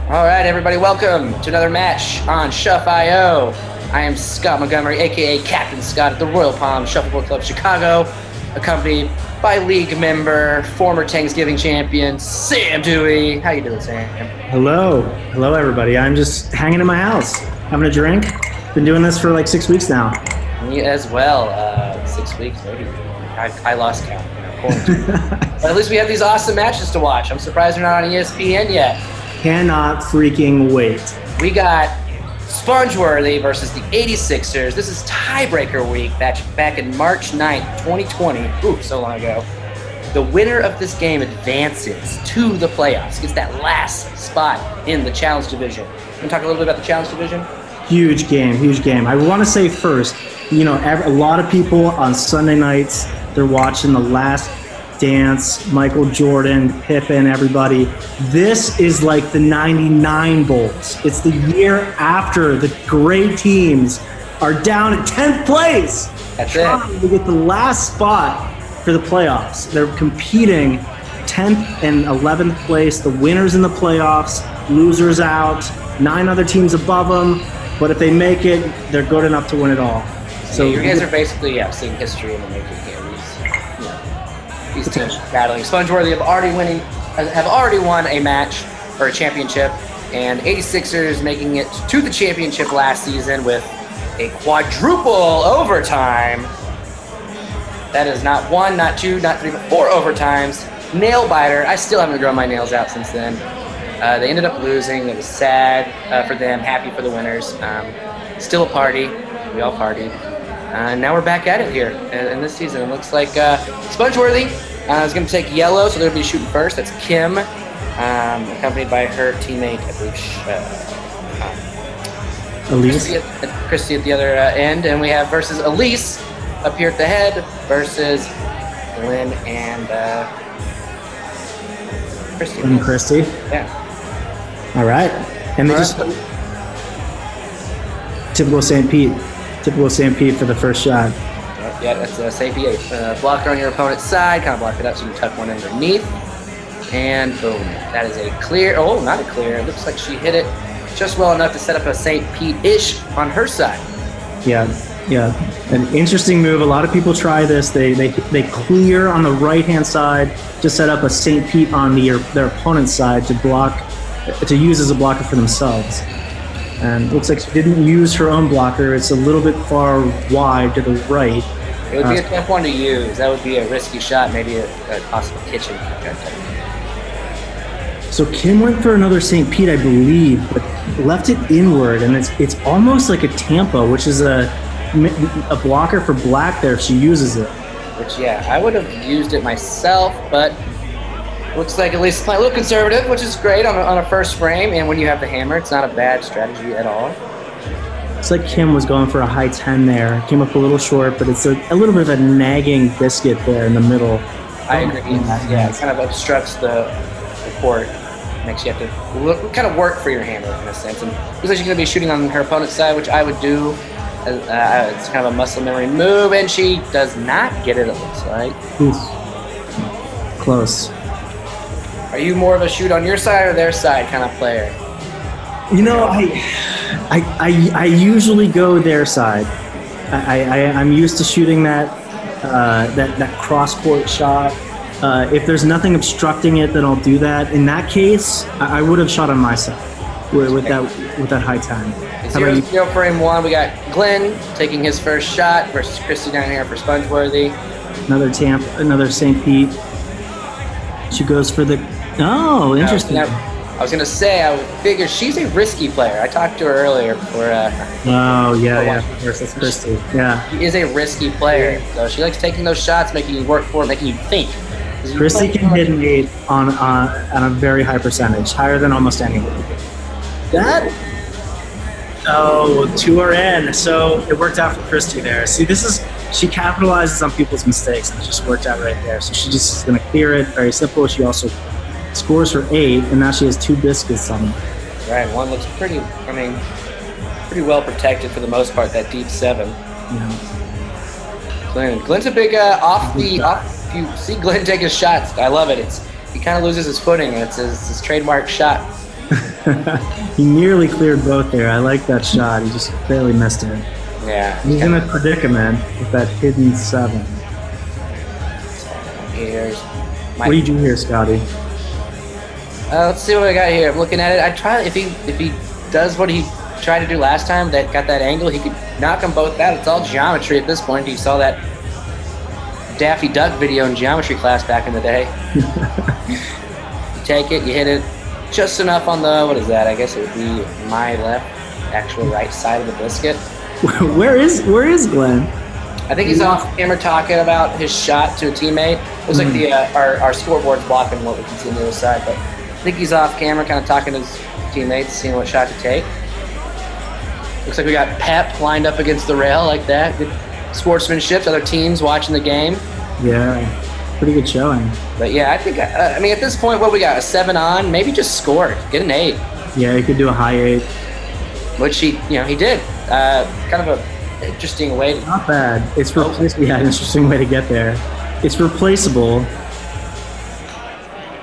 All right, everybody, welcome to another match on Shuff.io. I am Scott Montgomery, a.k.a. Captain Scott at the Royal Palms Shuffleboard Club Chicago, accompanied by league member, former Thanksgiving champion, Sam Dewey. How you doing, Sam? Hello. Hello, everybody. I'm just hanging in my house, having a drink. Been doing this for like 6 weeks now. Me as well. 6 weeks, maybe. I lost count. But at least we have these awesome matches to watch. I'm surprised they're not on ESPN yet. Cannot freaking wait. We got Spongeworthy versus the 86ers. This is tiebreaker week back in March 9th, 2020. Ooh, so long ago. The winner of this game advances to the playoffs, gets that last spot in the Challenge Division. Can we talk a little bit about the Challenge Division? Huge game, huge game. I want to say first, a lot of people on Sunday nights, they're watching The Last Dance, Michael Jordan, Pippen, everybody. This is like the 99 Bulls. It's the year after the great teams are down at 10th place. That's trying to get the last spot for the playoffs. They're competing 10th and 11th place. The winners in the playoffs, losers out, 9 other teams above them. But if they make it, they're good enough to win it all. So you guys are basically seeing history in the making here. These teams battling. Spongeworthy have already won a match or a championship, and 86ers making it to the championship last season with a quadruple overtime. That is not 1, not 2, not 3, but 4 overtimes. Nail biter. I still haven't grown my nails out since then. They ended up losing. It was sad for them, happy for the winners. Still a party. We all partied. And now we're back at it here in this season. It looks like Spongeworthy is going to take yellow, so they're going to be shooting first. That's Kim, accompanied by her teammate, I believe, Elise. Christy at the other end. And we have versus Elise up here at the head versus Lynn and Christy. And Christy. Yeah. All right. And they just typical St. Pete for the first shot. Yeah, that's a safety. Blocker on your opponent's side, kind of block it up so you can tuck one underneath. And boom. That is a clear. Oh, not a clear. It looks like she hit it just well enough to set up a St. Pete-ish on her side. Yeah. An interesting move. A lot of people try this. They clear on the right-hand side to set up a St. Pete on their opponent's side to use as a blocker for themselves. And it looks like she didn't use her own blocker. It's a little bit far wide to the right. It would be a tough one to use. That would be a risky shot, maybe a possible kitchen. So Kim went for another St. Pete, I believe, but left it inward, and it's almost like a Tampa, which is a blocker for black there if she uses it. Which, I would have used it myself, but looks like at least a little conservative, which is great on a first frame. And when you have the hammer, it's not a bad strategy at all. It's like Kim was going for a high 10 there. Came up a little short, but it's a little bit of a nagging biscuit there in the middle. I agree. It kind of obstructs the court. Makes you have to kind of work for your hammer in a sense. And looks like she's going to be shooting on her opponent's side, which I would do. It's kind of a muscle memory move, and she does not get it looks like. Oof. Close. Are you more of a shoot on your side or their side kind of player? I usually go their side. I'm used to shooting that cross court shot. If there's nothing obstructing it, then I'll do that. In that case, I would have shot on my side with that high 10. It's 0-0 frame 1. We got Glenn taking his first shot versus Christy down here for Spongeworthy. Another St. Pete. She goes for the. Oh, interesting. I was going to say, I would figure she's a risky player. I talked to her earlier before. Versus Christy. Yeah. She is a risky player. So she likes taking those shots, making you work for it, making you think. Christy can hit an 8 on a very high percentage, higher than almost anyone. To her end. So it worked out for Christy there. See, she capitalizes on people's mistakes, and it just worked out right there. So she just is going to clear it. Very simple. She also scores her 8, and now she has 2 biscuits on her. Right, one looks pretty well protected for the most part, that deep 7. Yeah. Glenn's a big if you see Glenn take his shots, I love it. He kind of loses his footing, and it's his trademark shot. He nearly cleared both there. I like that shot. He just barely missed it. Yeah. He's in a predicament with that hidden 7. Here's What do you do here, Scotty? let's see what I got here. I'm looking at it. I try if he does what he tried to do last time, that got that angle, he could knock them both out. It's all geometry at this point. You saw that Daffy Duck video in geometry class back in the day. You take it, you hit it just enough on the, what is that? I guess it would be my left, actual right side of the biscuit. Where is Glenn? I think he's off camera talking about his shot to a teammate. Looks like the our scoreboard's blocking what we can see on the other side, but I think he's off camera kind of talking to his teammates, seeing what shot to take. Looks like we got Pep lined up against the rail like that. Good sportsmanship, other teams watching the game. Yeah, pretty good showing. But yeah, I think, I mean, at this point, what we got, a 7 on, maybe just score it, get an 8. Yeah, he could do a high 8. Which he did. Kind of a interesting way to. Not bad. It's replaceable. Yeah, an interesting way to get there. It's replaceable.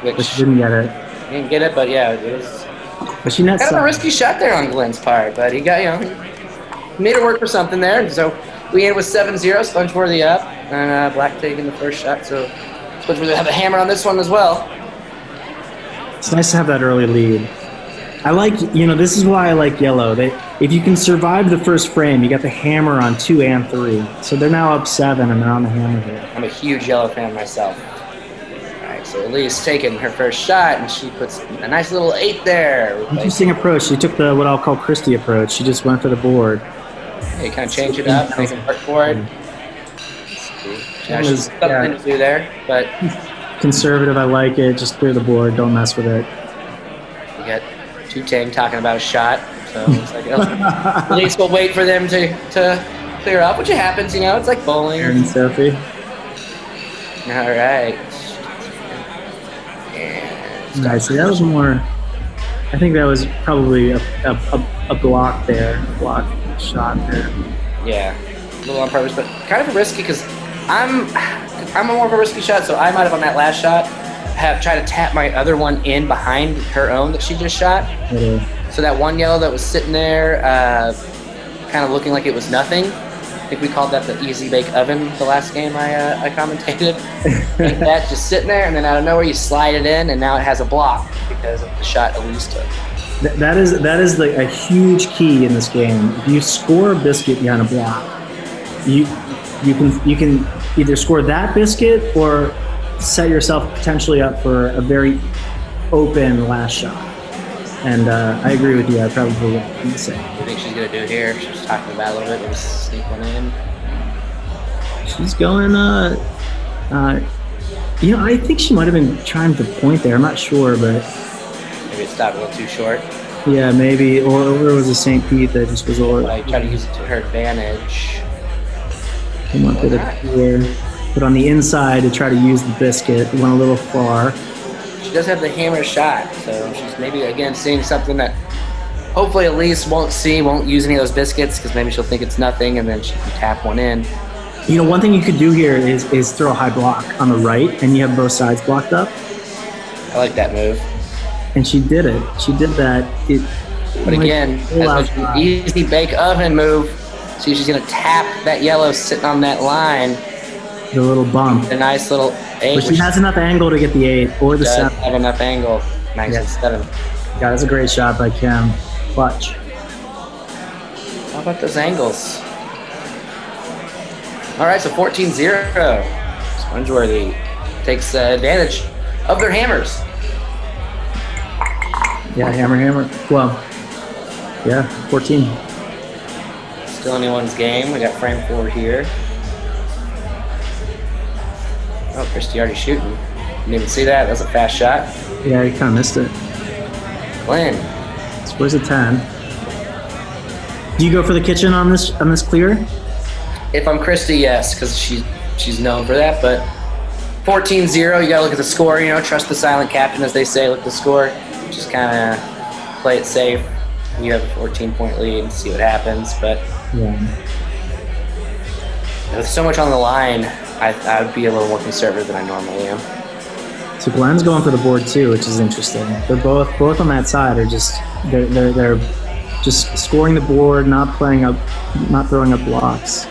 Which but she didn't get it. Didn't get it, but yeah, it was But she net kind of a risky shot there on Glenn's part, but he got, he made it work for something there. So we ended with 7-0, Spongeworthy up, and Black taking the first shot. So Spongeworthy have a hammer on this one as well. It's nice to have that early lead. I like, this is why I like yellow. If you can survive the first frame, you got the hammer on 2 and 3. So they're now up 7, and they're on the hammer here. I'm a huge yellow fan myself. All right, so Elise taking her first shot, and she puts a nice little 8 there. Interesting approach. She took the what I'll call Christie approach. She just went for the board. You kind of change it up, make it work for it. There's something to do there, but conservative. I like it. Just clear the board. Don't mess with it. you got Two-Tang talking about a shot, so it's like at least we'll wait for them to clear up, which happens, it's like bowling. And Sophie. All right. And Nice. So that was more. I think that was probably a block there, a block shot there. Yeah, a little on purpose, but kind of risky because I'm more of a risky shot, so I might have on that last shot have tried to tap my other one in behind her own that she just shot. So that one yellow that was sitting there, kind of looking like it was nothing. I think we called that the easy bake oven the last game I commentated. Like that, just sitting there, and then out of nowhere you slide it in, and now it has a block because of the shot Elise took. That is a huge key in this game. If you score a biscuit behind a block, you can either score that biscuit or set yourself potentially up for a very open last shot. And I agree with you. I probably would do the same. What do you think she's going to do here? She's talking about a little bit. Maybe sneak one in. She's going, I think she might have been trying to point there. I'm not sure, but... Maybe it stopped a little too short. Yeah, maybe. Or it was a St. Pete that just was over. I try to use it to her advantage. Come up with it here. But on the inside to try to use the biscuit. Went a little far. She does have the hammer shot, so she's maybe, again, seeing something that hopefully Elise won't use any of those biscuits because maybe she'll think it's nothing and then she can tap one in. One thing you could do here is throw a high block on the right and you have both sides blocked up. I like that move. And she did it. She did that. But again, that's an easy bake oven move. See, she's going to tap that yellow sitting on that line. The little bump. A nice little 8. But she has enough angle to get the 8 or the 7. Have enough angle. Nice and 7. Yeah, that's a great shot by Kim. Clutch. How about those angles? All right, so 14-0. Spongeworthy takes advantage of their hammers. Yeah, hammer. Well, yeah, 14. Still anyone's game. We got frame 4 here. Oh, Christy already shooting. Didn't even see that. That was a fast shot. Yeah, you kind of missed it. Glenn. Scores a 10. Do you go for the kitchen on this clear? If I'm Christy, yes, because she's known for that. But 14-0, you got to look at the score. Trust the silent captain, as they say. Look at the score. Just kind of play it safe. You have a 14-point lead. See what happens. But yeah, with so much on the line, I would be a little more conservative than I normally am. So Glenn's going for the board too, which is interesting. They're both on that side are just they're just scoring the board, not throwing up blocks.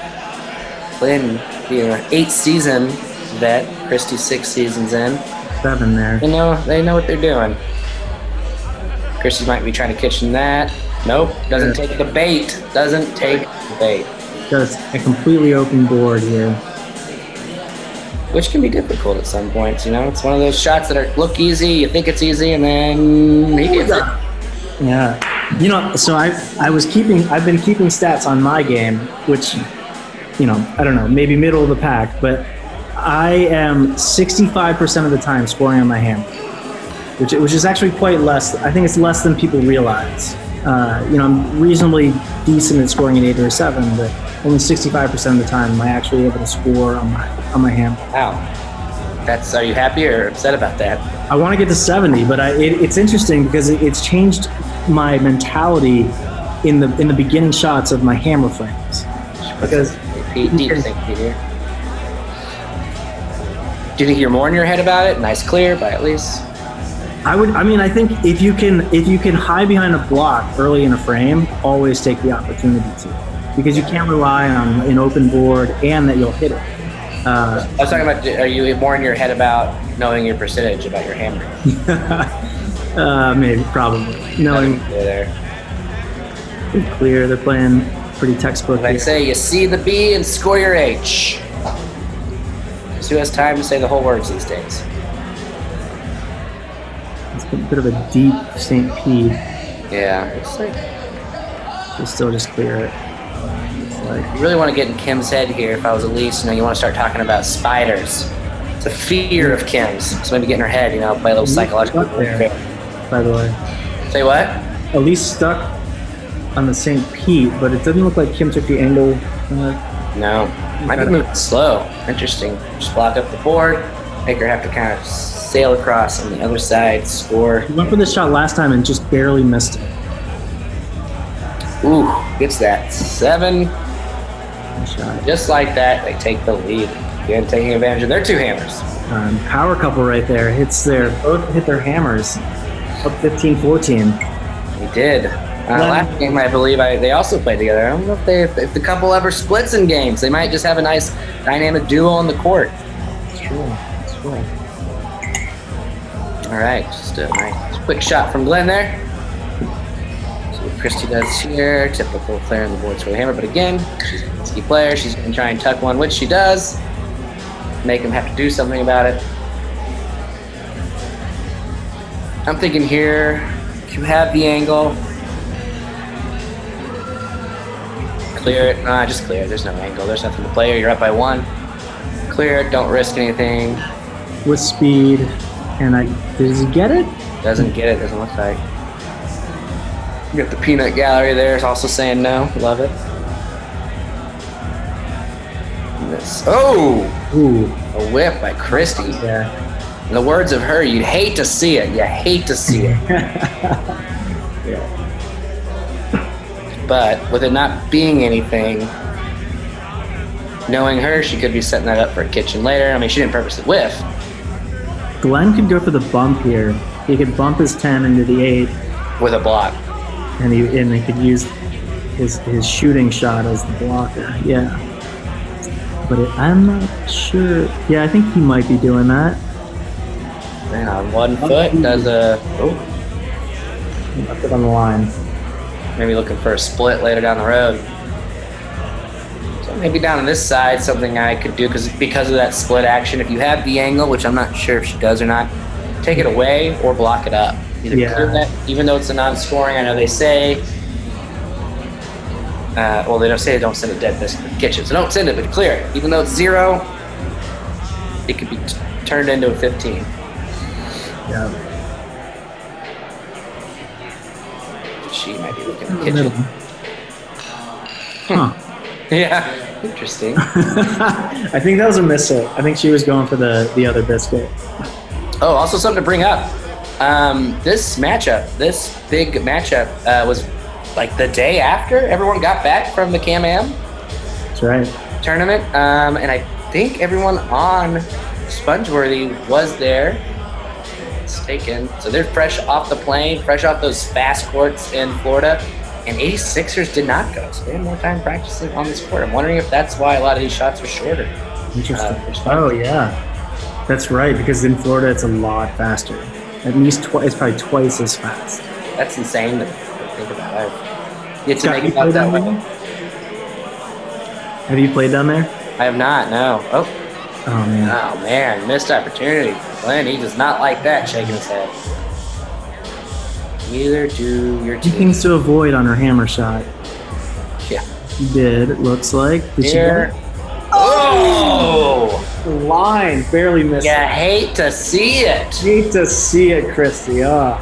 Glenn being an 8th season vet, Christy 6 seasons in. 7 there. They know what they're doing. Christy might be trying to kitchen that. Nope, doesn't take the bait. Doesn't take the bait. Got a completely open board here. Which can be difficult at some points, It's one of those shots that look easy, you think it's easy, and then he gets it. Yeah. So I've been keeping stats on my game, which, I don't know, maybe middle of the pack, but I am 65% of the time scoring on my hammer, which is actually quite less. I think it's less than people realize. I'm reasonably decent at scoring an 8 or a 7, but only 65% of the time am I actually able to score on my hammer. Wow. Are you happy or upset about that? I want to get to 70, but it's interesting because it's changed my mentality in the beginning shots of my hammer frames. Because do you think you're more in your head about it? Nice clear by at least. I think if you can hide behind a block early in a frame, always take the opportunity to, because you can't rely on an open board and that you'll hit it. I was talking about, are you more in your head about knowing your percentage about your hammer? Maybe, probably. Knowing there. Pretty clear. They're playing pretty textbook. Like I say, you see the B and score your H. Because who has time to say the whole words these days? It's a bit of a deep St. P. Yeah, it's like She'll still just clear it. It's like you really want to get in Kim's head here. If I was Elise, you want to start talking about spiders. It's a fear of Kim's. So maybe get in her head, play a little psychological there, by the way. Say what? Elise stuck on the St. Pete, but it doesn't look like Kim took the angle. No, might be moving slow. Interesting. Just block up the board, make her have to kind of sail across on the other side, score. He went for this shot last time and just barely missed it. Ooh, gets that 7. Shot. Just like that, they take the lead. Again, taking advantage of their 2 hammers. Power couple right there. Both hit their hammers. Up 15-14. They did. Last game, I believe, they also played together. I don't know if the couple ever splits in games. They might just have a nice dynamic duo on the court. It's true. All right, just a nice quick shot from Glenn there. So what Christy does here, typical player on the boards for the hammer, but again, she's a risky player. She's going to try and tuck one, which she does. Make him have to do something about it. I'm thinking here, if you have the angle, clear it. Nah, just clear it. There's no angle. There's nothing to play here. You're up by 1. Clear it. Don't risk anything. With speed. And does he get it? Doesn't get it. Doesn't look like. You got the peanut gallery there. It's also saying no. Love it. This. Oh! Ooh. A whip by Christy. Yeah. In the words of her, you'd hate to see it. You hate to see it. Yeah. But with it not being anything, knowing her, she could be setting that up for a kitchen later. I mean, she didn't purposely whiff. Glenn could go for the bump here. He could bump his 10 into the 8. With a block. And he could use his shooting shot as the blocker. Yeah. But I'm not sure. Yeah, I think he might be doing that. And on 1 foot, does a... Oh. Left it on the line. Maybe looking for a split later down the road. So maybe down on this side, something I could do, because of that split action, if you have the angle, which I'm not sure if she does or not, take it away or block it up. Either clear that, even though it's a non-scoring. I know they say, well, they don't say don't send a dead biscuit to the kitchen, so don't send it, but clear it. Even though it's 0, it could be turned into a 15. Yeah. She might be looking at the kitchen. Huh. Yeah, interesting. I think that was a missile. I think she was going for the other biscuit. Oh, also something to bring up. This big matchup, was like the day after everyone got back from the Can-Am. That's right. Tournament. And I think everyone on Spongeworthy was there. mistaken. So they're fresh off the plane, fresh off those fast courts in Florida. And 86ers did not go, so they had more time practicing on this court. I'm wondering if that's why a lot of these shots were shorter. Interesting. Oh, yeah. That's right, because in Florida, it's a lot faster. At least it's probably twice as fast. That's insane to think about. You get to make it up that way. Have you played down there? I have not, no. Oh, man. Oh, man. Missed opportunity. Glenn, he does not like that, shaking his head. Neither do your team. Things to avoid on her hammer shot. Yeah. She did, it looks like. Did Here. Oh! Line. Barely missed You it. hate to see it. Hate to see it, Christy. That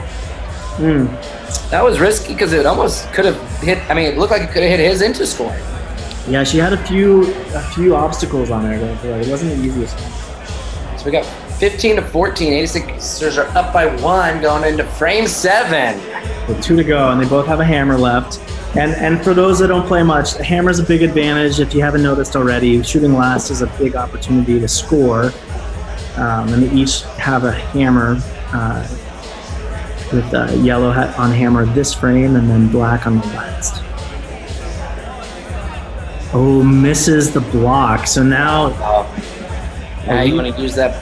was risky because it almost could have hit. I mean, it looked like it could have hit his into scoring. Yeah, she had a few obstacles on there. It wasn't the easiest one. So we got 15 to 14. 86ers are up by 1 going into frame 7. With 2 to go, and they both have a hammer left. And for those that don't play much, the hammer's a big advantage. If you haven't noticed already, shooting last is a big opportunity to score. And they each have a hammer with yellow on hammer this frame and then black on the last. Oh, misses the block. So now... Now you want to use that...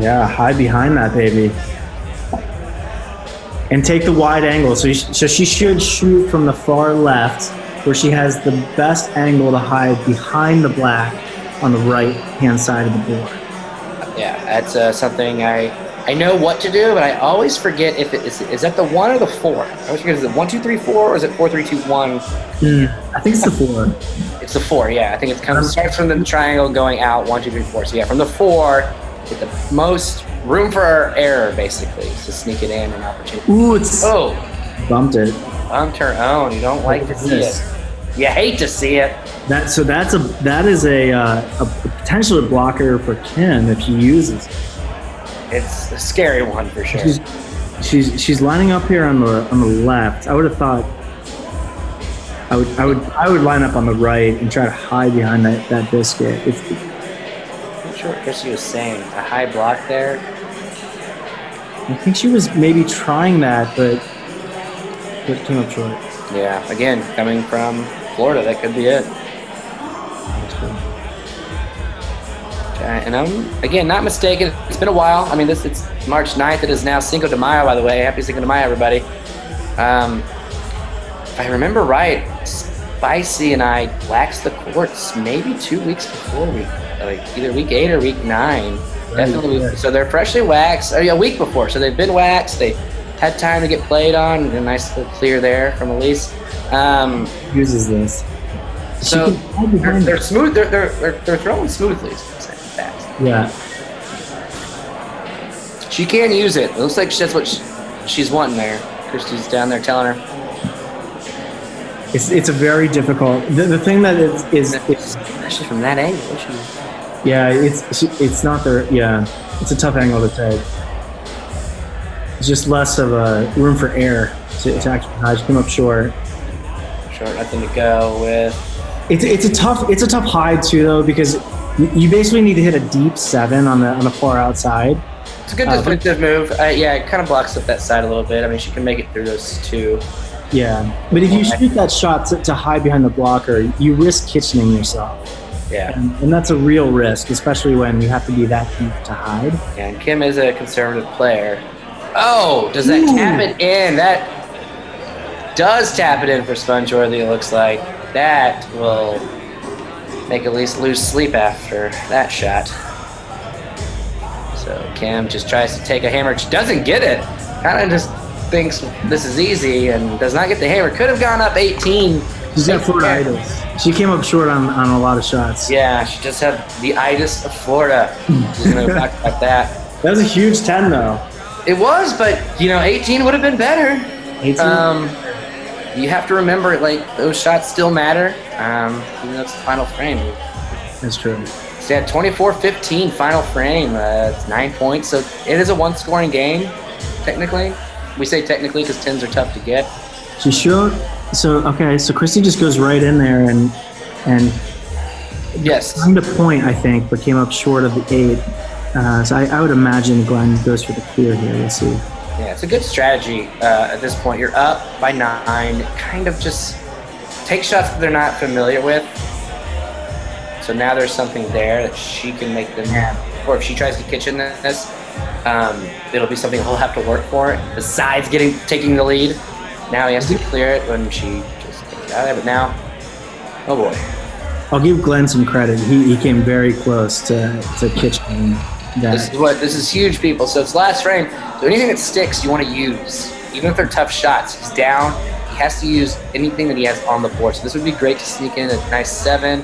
Yeah, hide behind that, baby. And take the wide angle. So she should shoot from the far left, where she has the best angle to hide behind the black on the right-hand side of the board. Yeah, that's something I know what to do, but I always forget if it is that the 1 or the 4. I always forget, is it 1, 2, 3, 4, or is it 4, 3, 2, 1? I think it's the 4. It's the 4, yeah. I think it kind of starts from the triangle going out, 1, 2, 3, 4. So yeah, from the 4, get the most room for error, basically, to sneak it in an opportunity. Ooh, bumped it. Bumped her own. You don't like to see it. You hate to see it. That is a potential blocker for Kim if she uses it. It's a scary one for sure. She's lining up here on the left. I would have thought I would line up on the right and try to hide behind that biscuit. I'm not sure what Chrissy was saying. A high block there. I think she was maybe trying that, but it came up short. Yeah, again, coming from Florida, that could be it. And I'm, again, not mistaken. It's been a while. I mean, it's March 9th. It is now Cinco de Mayo, by the way. Happy Cinco de Mayo, everybody. If I remember right, Spicy and I waxed the courts maybe 2 weeks before either week 8 or week 9. Definitely. Right. So they're freshly waxed. A week before. So they've been waxed. They had time to get played on. A nice little clear there from Elise. Uses this. So they're smooth. They're throwing smoothly. Fast. Yeah. She can use it. It looks like that's what she's wanting there. Christy's down there telling her. It's a very difficult. The thing that is especially from that angle. Yeah, it's not there. Yeah, it's a tough angle to take. It's just less of a room for air to actually hide. She came up short. Nothing to go with. It's a tough hide too though, because you basically need to hit a deep 7 on the far outside. It's a good defensive move. Yeah, it kind of blocks up that side a little bit. I mean, she can make it through those 2. Yeah, but if you shoot that shot to hide behind the blocker, you risk kitchening yourself. Yeah. And that's a real risk, especially when you have to be that deep to hide. Yeah, and Kim is a conservative player. Oh, does that tap it in? That does tap it in for Spongeworthy, it looks like. That will make Elise lose sleep after that shot. So Kim just tries to take a hammer. She doesn't get it. Kind of just thinks this is easy and does not get the hammer. Could have gone up 18. She's got Florida itis. She came up short on a lot of shots. Yeah, she just had the itis of Florida. She's going to talk about that. That was a huge 10, though. It was, but, 18 would have been better. 18? You have to remember, those shots still matter, even though it's the final frame. That's true. So yeah, 24-15 final frame. It's 9 points, so it is a one-scoring game, technically. We say technically because 10s are tough to get. She showed. So Christy just goes right in there and yes, timed a point, I think, but came up short of the 8. So I would imagine Glenn goes for the clear here. We'll see. Yeah, it's a good strategy at this point. You're up by 9. Kind of just take shots that they're not familiar with. So now there's something there that she can make them have. Or if she tries to kitchen this, it'll be something he'll have to work for. Besides taking the lead, now he has to clear it when she just gets out of there. But now, oh boy. I'll give Glenn some credit. He came very close to kitchening that. This is huge, people. So it's last frame. So anything that sticks, you want to use. Even if they're tough shots, he's down. He has to use anything that he has on the board. So this would be great to sneak in a nice 7.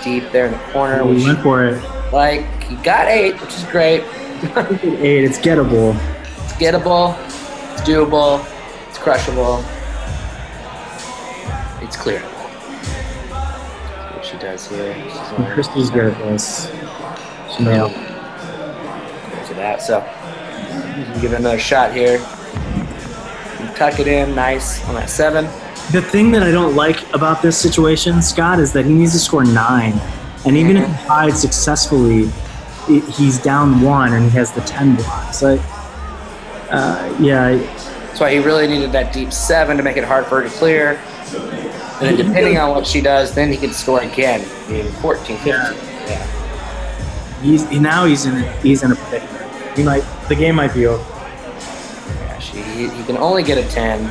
Deep there in the corner. We went for it. Like, he got 8, which is great. 8, it's gettable. It's gettable. It's doable. It's crushable. It's clearable. That's what she does here. Christy's good at this. She nailed. Look at that. So, give it another shot here. Tuck it in nice on that 7. The thing that I don't like about this situation, Scott, is that he needs to score 9. And even if he hides successfully, he's down 1 and he has the 10 block. So, yeah. That's why he really needed that deep 7 to make it hard for her to clear. And then depending on what she does, then he can score again, being 14, 15. Yeah. He's in a predicament. The game might be over. Yeah, he can only get a 10.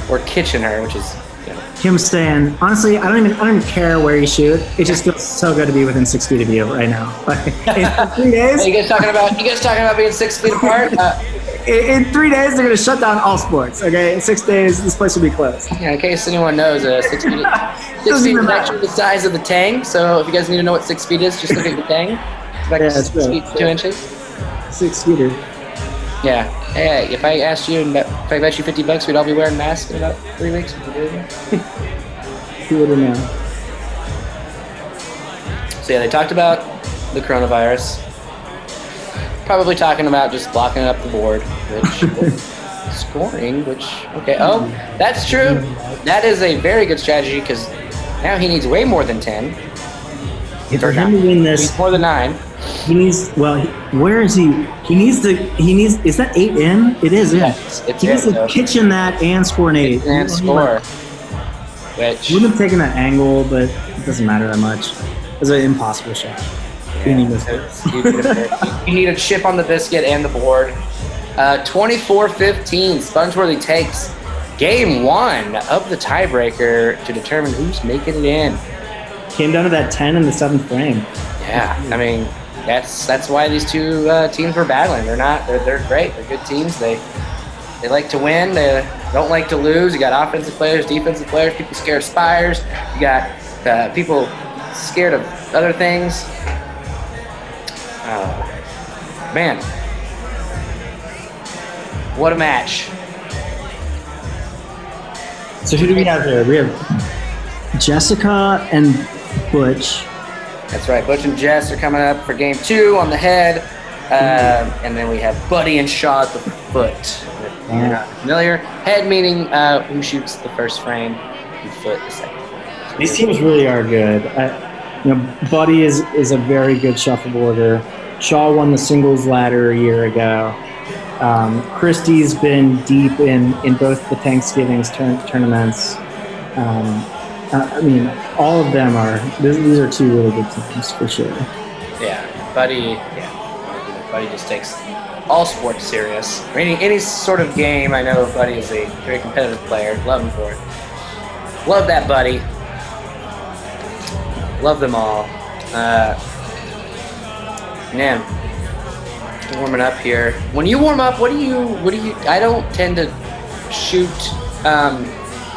Or kitchen her, which is him staying. Honestly, I don't even care where you shoot. It just feels so good to be within 6 feet of you right now. In 3 days, you guys talking about being 6 feet apart? In 3 days, they're gonna shut down all sports. Okay, in 6 days, this place will be closed. Yeah, in case anyone knows, 6 feet. 6 feet is actually the size of the tang. So if you guys need to know what 6 feet is, just look at the tang. It's like 6 feet 2 inches. 6 feet. Yeah. Hey, if I asked you, if I bet you $50, we'd all be wearing masks in about 3 weeks. Would you do it? Who would have known? So yeah, they talked about the coronavirus. Probably talking about just blocking up the board, which scoring, which okay. Oh, that's true. That is a very good strategy because now he needs way more than 10. For him to win this, he needs more than 9. He needs. Well, where is he? He needs. Is that 8 in? It is in. Yes, he needs to kitchen that and score an 8. And score. Which wouldn't have taken that angle, but it doesn't matter that much. It was an impossible shot. Yeah, you need a chip on the biscuit and the board. 24-15. Spongeworthy takes game 1 of the tiebreaker to determine who's making it in. Came down to that 10 in the 7th frame. Yeah, I mean that's why these two teams were battling. They're great. They're good teams. They like to win. They don't like to lose. You got offensive players, defensive players. People scared of spires. You got people scared of other things. Man, what a match! So who do we have here? We have Jessica and Butch. That's right. Butch and Jess are coming up for game 2 on the head. And then we have Buddy and Shaw at the foot. If you're not familiar, head meaning who shoots the first frame, and foot the second frame. So these teams really are good. Buddy is a very good shuffleboarder. Shaw won the singles ladder a year ago. Christie's been deep in both the Thanksgiving's tournaments. I mean, all of them are. These are 2 really good teams for sure. Yeah, Buddy just takes all sports serious. Any sort of game, I know Buddy is a very competitive player. Love him for it. Love that Buddy. Love them all. Man, warming up here. When you warm up, what do you? I don't tend to shoot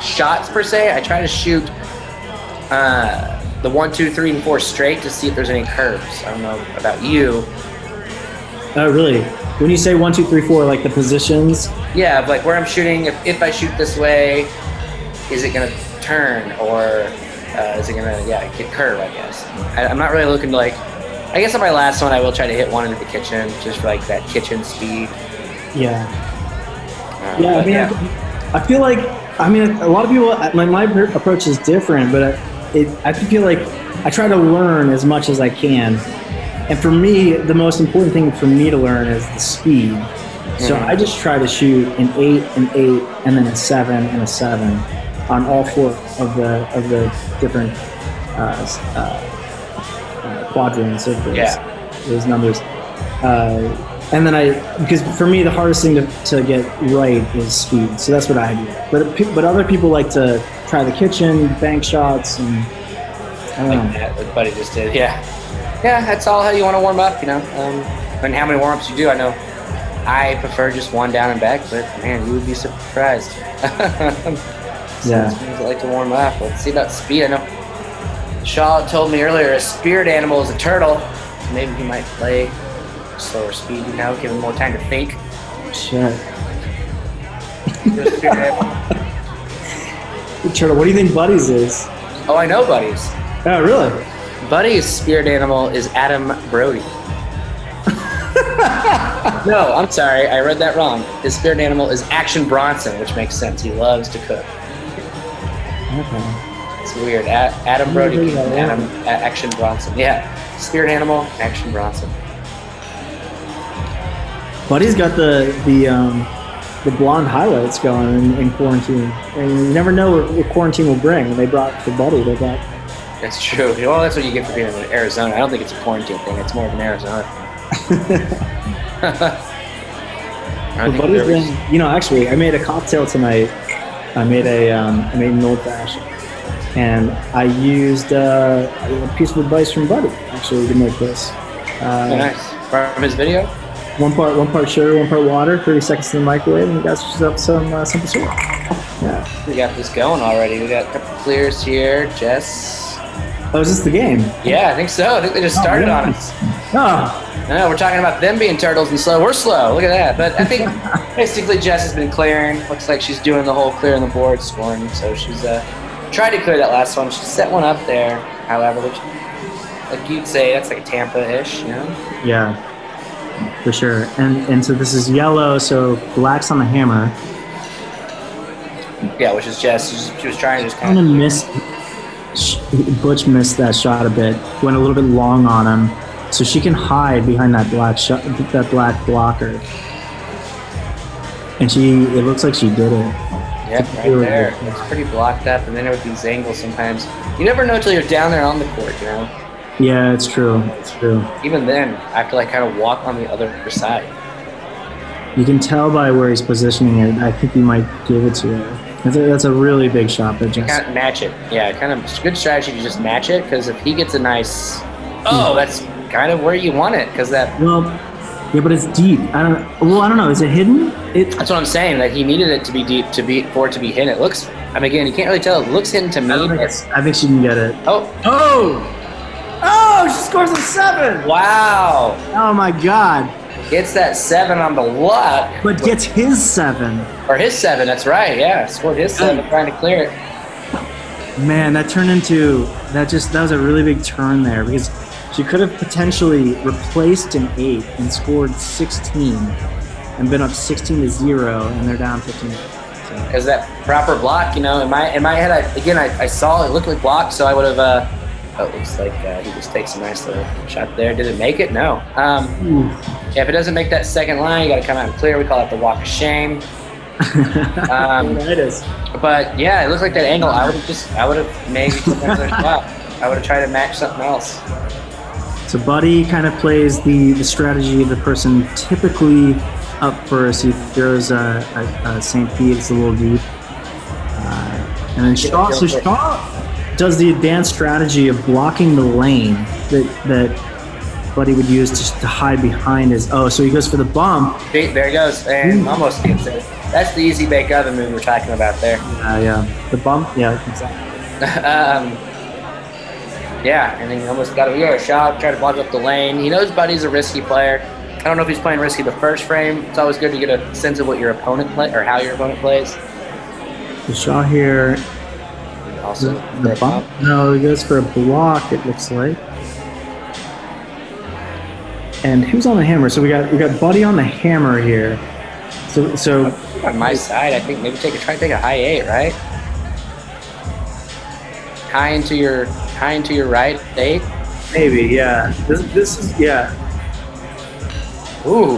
shots per se. I try to shoot the 1, 2, 3, and 4 straight to see if there's any curves. I don't know about you. Oh, really? When you say 1, 2, 3, 4, like the positions? Yeah, like where I'm shooting. If I shoot this way, is it gonna turn or is it gonna get curve? I guess. I'm not really looking to like. I guess on my last one, I will try to hit one into the kitchen, just for like that kitchen speed. Yeah. I feel like a lot of people. My approach is different, but I feel like I try to learn as much as I can. And for me, the most important thing for me to learn is the speed. So I just try to shoot an 8, an 8, and then a 7 and a 7 on all 4 of the different quadrants of those numbers. And then because for me, the hardest thing to get right is speed. So that's what I do. But other people like to try the kitchen, bank shots, and I don't know. That, what Buddy just did. Yeah, that's all how you want to warm up, and how many warm-ups you do. I know I prefer just one down and back, but man, you would be surprised. Some I like to warm up. Let's see about speed. I know Shaw told me earlier a spirit animal is a turtle. So maybe he might play slower speed, give him more time to think. Shit. Turtle. What do you think Buddy's is? Oh, I know Buddy's. Oh, really? Buddy's spirit animal is Adam Brody. No, I'm sorry. I read that wrong. His spirit animal is Action Bronson, which makes sense. He loves to cook. Okay. It's weird. Adam Brody, Action Bronson. Yeah. Spirit animal, Action Bronson. Buddy's got the blonde highlights going in quarantine. And you never know what quarantine will bring. When they brought the Buddy, they brought... That's true. Well, that's what you get for being in Arizona. I don't think it's a quarantine thing. It's more of an Arizona. Buddy's been, actually, I made a cocktail tonight. I made an old fashioned, and I used a piece of advice from Buddy actually to make this. Nice. From his video. One part sugar, 1 part water. 30 seconds in the microwave, and we got some simple syrup. Yeah. We got this going already. We got a couple clears here. Jess. Oh, is this the game? Yeah, I think so. I think they just started on us. Oh. I know, we're talking about them being turtles and slow. We're slow. Look at that. But I think basically Jess has been clearing. Looks like she's doing the whole clear on the board scoring. So she's tried to clear that last one. She set one up there, however, which, like you'd say, that's like Tampa-ish, Yeah, for sure. And so this is yellow, so black's on the hammer. Yeah, which is Jess. She was trying to just kind of Butch missed that shot a bit. Went a little bit long on him. So she can hide behind that black blocker. And it looks like she did it. Yep, right there. It's pretty blocked up, and then with these angles sometimes. You never know till you're down there on the court, Yeah, it's true. It's true. Even then, I have to kind of walk on the other side. You can tell by where he's positioning it. I think he might give it to her. That's a really big shot, but just can't match it. Yeah, it's a good strategy to just match it, because if he gets a nice, that's kind of where you want it, because that. Well, yeah, but it's deep. I don't know. Is it hidden? That's what I'm saying. That he needed it to be deep for it to be hidden. It looks. Again, you can't really tell. It looks hidden to me. I think she can get it. Oh! She scores a 7. Wow! Oh my God! Gets that 7 on the luck. But gets his 7. Or his 7, that's right, yeah. Scored his 7 trying to clear it. Man, that turned into... That was a really big turn there, because she could have potentially replaced an 8 and scored 16 and been up 16-0, and they're down 15. Because that proper block, in my head, I saw it looked like blocked, so I would have... it looks like he just takes a nice little shot there. Did it make it? No. If it doesn't make that second line, you got to come out and clear. We call it the walk of shame. It is. But yeah, it looked like that angle. I would have maybe took another shot. I would have tried to match something else. So Buddy kind of plays the strategy of the person typically up first. He throws a St. Pete. It's a little deep, and then Shaw does the advanced strategy of blocking the lane that Buddy would use to hide behind his... so he goes for the bump. There he goes, and almost gets it. That's the easy bake oven move we're talking about there. Yeah. The bump, yeah, exactly. And then he almost got a shot, try to block up the lane. He knows Buddy's a risky player. I don't know if he's playing risky the first frame. It's always good to get a sense of what your opponent or how your opponent plays. The shot here... Also, the bump? No, he goes for a block, it looks like. And who's on the hammer? So we got Buddy on the hammer here. So on my side, I think maybe try to take a high 8, right? High behind to your right, 8. Maybe, yeah. This is, yeah. Ooh.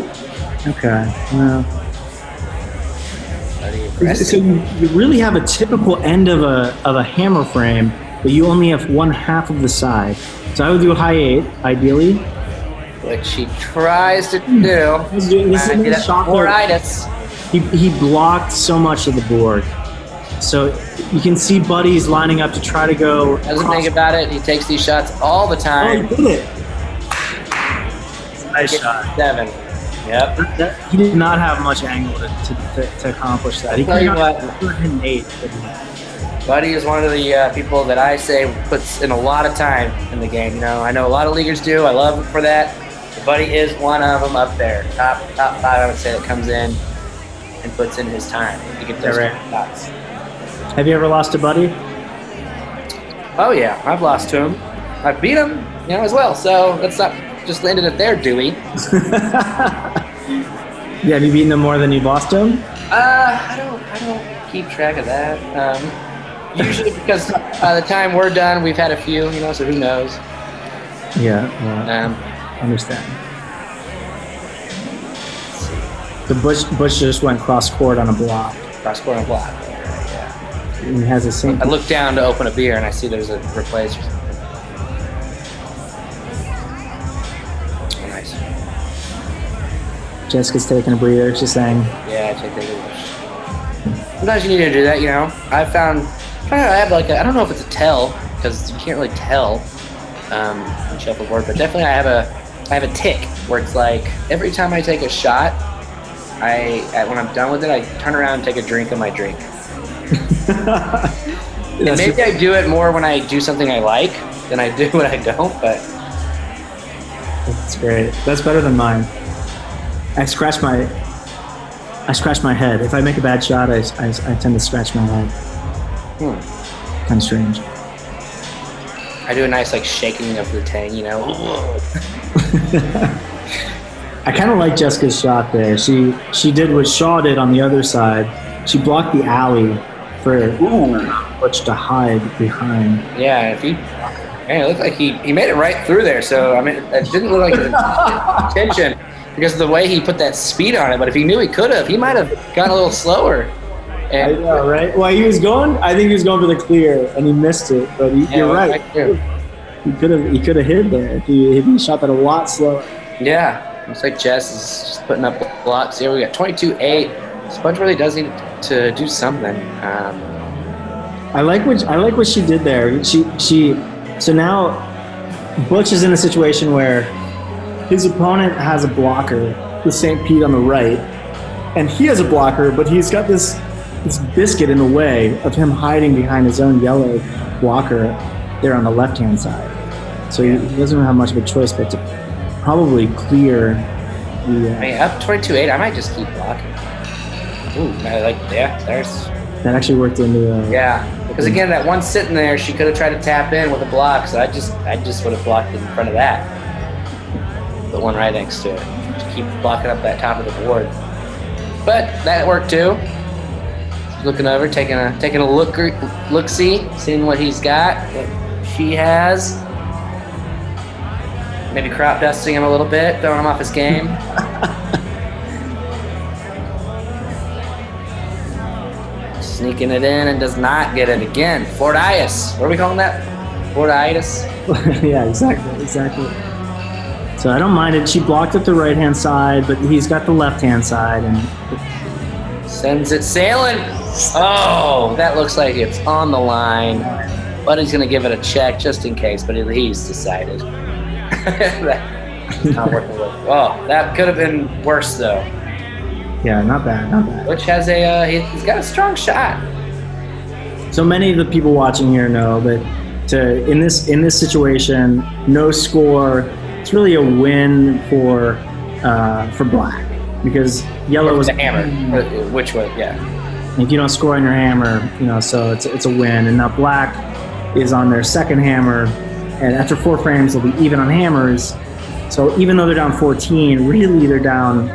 Okay. Well. Buddy So aggressive. you really have a typical end of a hammer frame, but you only have one half of the side. So I would do a high 8, ideally. Which he tries to do. This is Get a shot where boarditis. he blocked so much of the board. So you can see buddies lining up to try to go. Doesn't think about it. He takes these shots all the Oh, time. he did it. Nice shot. 7. Yep. He did not have much angle to accomplish that. He Tell you could what. have hit an 8. Buddy is one of the people that I say puts in a lot of time in the game. You know, I know a lot of leaguers do. I love him for that. But Buddy is one of them up there. Top 5, I would say, that comes in and puts in his time to get those shots. Have you ever lost a buddy? Oh yeah, I've lost to him. I've beat him, as well. So let's not just landed it there, Dewey. Yeah, have you beaten him more than you've lost to him? I don't keep track of that. Usually because by the time we're done, we've had a few, so who knows? Yeah, understand. The Bush just went cross court on a block. Cross court on a block. And he has the same. I look down to open a beer and I see there's a replace or something. Oh, nice. Jessica's taking a breather. She's saying, Yeah, check that. Sometimes you need to do that, I found I have I don't know if it's a tell because you can't really tell on Shuffleboard, but definitely I have a tick where it's like every time I take a shot, when I'm done with it, I turn around and take a drink of my drink. And maybe I do it more when I do something I like than I do when I don't, but that's great. That's better than mine. I scratch my head. If I make a bad shot, I tend to scratch my head. Kind of strange. I do a nice shaking of the tang, I kind of like Jessica's shot there. She did what Shaw did on the other side. She blocked the alley for Butch to hide behind. Yeah, it looked like he made it right through there. So it didn't look like intention because of the way he put that speed on it. But if he knew he could have, he might have gone a little slower. And, I know, right? Well, I think he was going for the clear, and he missed it. But you're right. He could have hit there if he shot that a lot slower. Yeah, looks like Jess is just putting up blocks here. We got 22-8. Sponge really does need to do something. I like what she did there. So now Butch is in a situation where his opponent has a blocker with St. Pete on the right, and he has a blocker, but he's got this biscuit in the way of him hiding behind his own yellow blocker there on the left-hand side. So he doesn't have much of a choice but to probably clear the... up 22-8, I might just keep blocking. Ooh, there's... That actually worked into the... Yeah, because again, that one sitting there, she could have tried to tap in with a block, so I just would have blocked it in front of that. The one right next to it. To keep blocking up that top of the board. But that worked too. Looking over, taking a look-see, seeing what he's got, what she has. Maybe crop dusting him a little bit, throwing him off his game. Sneaking it in and does not get it again. Forditis. What are we calling that? Forditis? Yeah, exactly. So I don't mind it. She blocked up the right-hand side, but he's got the left-hand side. And sends it sailing. Oh, that looks like it's on the line. But he's going to give it a check just in case, but he's decided. That's not working with. Oh, that could have been worse, though. Yeah, not bad. Which has he's got a strong shot. So many of the people watching here know that in this situation, no score, it's really a win for black because yellow was a hammer. Which one? Yeah. If you don't score on your hammer, so it's a win. And now black is on their second hammer, and after 4 frames, they'll be even on hammers. So even though they're down 14, really they're down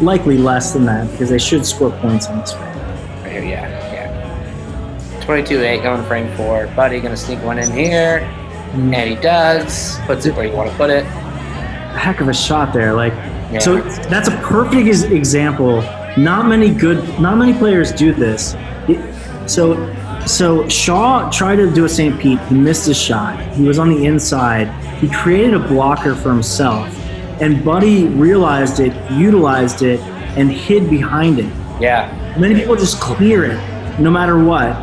likely less than that because they should score points on this frame. Right here, yeah. 22-8 going frame 4. Buddy gonna sneak one in here. and he does. Puts it where you want to put it. Heck of a shot there. Like, Yeah. so that's a perfect example. Not many players do this. So Shaw tried to do a St. Pete. He missed his shot. He was on the inside. He created a blocker for himself, and Buddy realized it, utilized it, and hid behind it. Yeah. Many people just clear it, no matter what.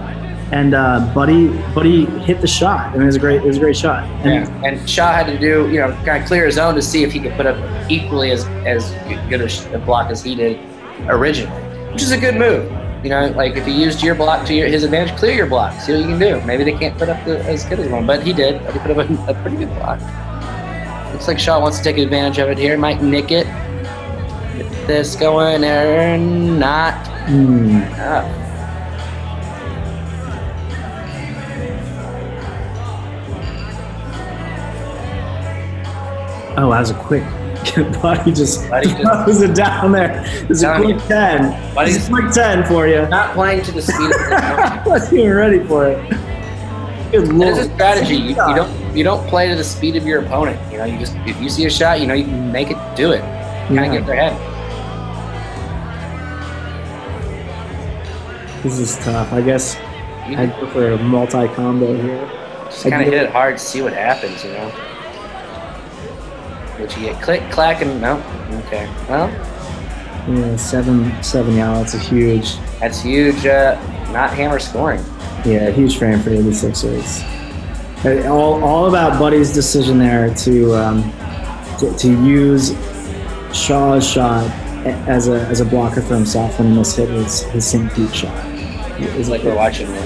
And Buddy hit the shot. I mean, it was a great shot. And Shaw had to do, kind of clear his own to see if he could put up equally as good a block as he did originally, which is a good move. Like if he used your block to his advantage, clear your block. See what you can do. Maybe they can't put up as good as one, but he did. He put up a pretty good block. Looks like Shaw wants to take advantage of it here. Might nick it. Get this going or not. Oh. Oh, that was a quick. Buddy just throws it down there. It's a quick 10. It's a quick 10 for you. Not playing to the speed of the I wasn't even ready for it. Good lord. It's a strategy. You don't play to the speed of your opponent. You just, if you see a shot, you can make it do it. Kind of get their head. This is tough. I guess I'd go for a multi-combo here. Just kind of hit it hard, see what happens, What you get? Click, clack, and no. Okay. Well. Yeah, 7. Yeah, that's a huge. That's huge. Not hammer scoring. Yeah, huge frame for the 86ers. All about Buddy's decision there to use Shaw's shot as a blocker for himself when he mishit his St. Pete shot. It's like we're watching the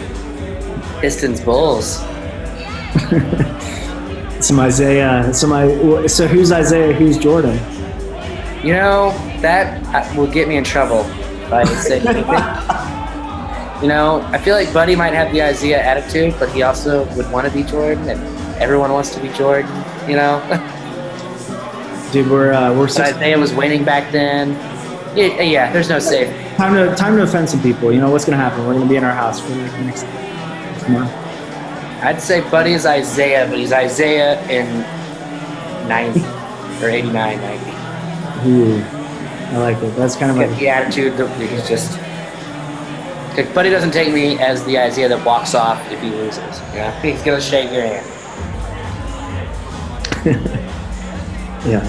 Pistons Bulls. Some Isaiah. So who's Isaiah? Who's Jordan? That will get me in trouble if I say anything. I feel like Buddy might have the Isaiah attitude, but he also would want to be Jordan, and everyone wants to be Jordan. Dude, we're. So Isaiah was winning back then. Yeah. There's no safe. Time to offend some people. What's gonna happen? We're gonna be in our house for the next month. I'd say Buddy is Isaiah, but he's Isaiah in 90 or 89, 90. Ooh, I like it. That's kind of like the attitude that he's just. Buddy doesn't take me as the Isaiah that walks off if he loses. He's gonna shake your hand. Yeah.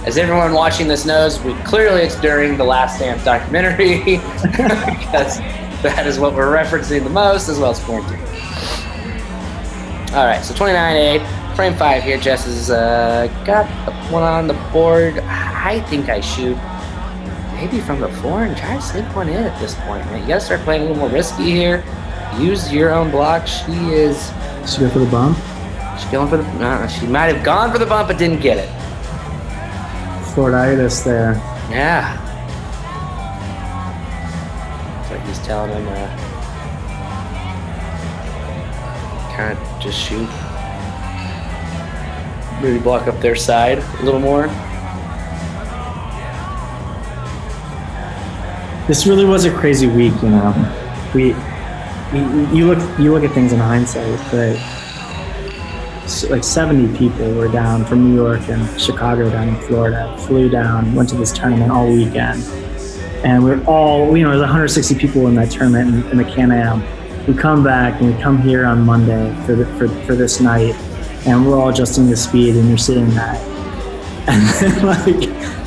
As everyone watching this knows, clearly it's during the Last Dance documentary because that is what we're referencing the most, as well as quarantine. All right, so 29-8, frame 5 here. Jess has got one on the board. I think I shoot maybe from the floor and try to sink one in at this point, man. You got to start playing a little more risky here. Use your own block. She go for the bump? She's going for the... she might have gone for the bump, but didn't get it. Floriditis there. Yeah. It's like he's telling him kind of just shoot. Maybe block up their side a little more. This really was a crazy week, You look at things in hindsight, but like 70 people were down from New York and Chicago down in Florida, flew down, went to this tournament all weekend. And we're all, there's 160 people in that tournament in the Can-Am. We come back and we come here on Monday for this night, and we're all adjusting the speed, and you're sitting that. And then